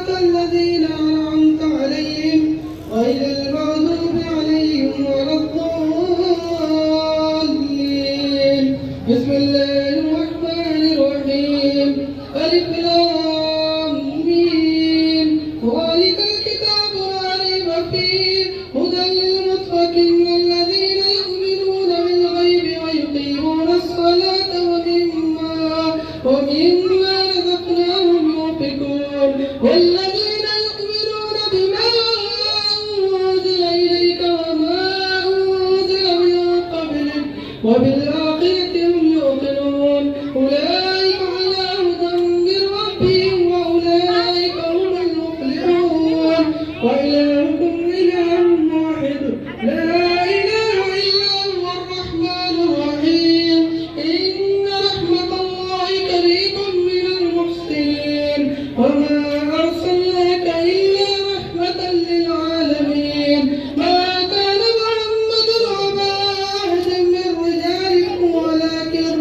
صراط الذين أنعمت عليهم غير المغضوب عليهم ولا الضالين. بسم الله الرحمن الرحيم. ألف لام ميم. ذلك الكتاب لا ريب فيه هدى للمتقين الذين يؤمنون بالغيب ويقيمون الصلاة ومما رزقناهم ينفقون والذين يؤمنون بما أنزل إليك وما أنزل من قبلك وبالآخرة هم يوقنون أولئك على هدى من ربهم وأولئك هم المفلحون. وإلهكم إله واحد لا إله إلا هو الرحمن الرحيم. إن رحمة الله قريب من المحسنين. وما أرسلناك إلا رحمة للعالمين. ما كان محمد أبا أحد من رجالكم ولكن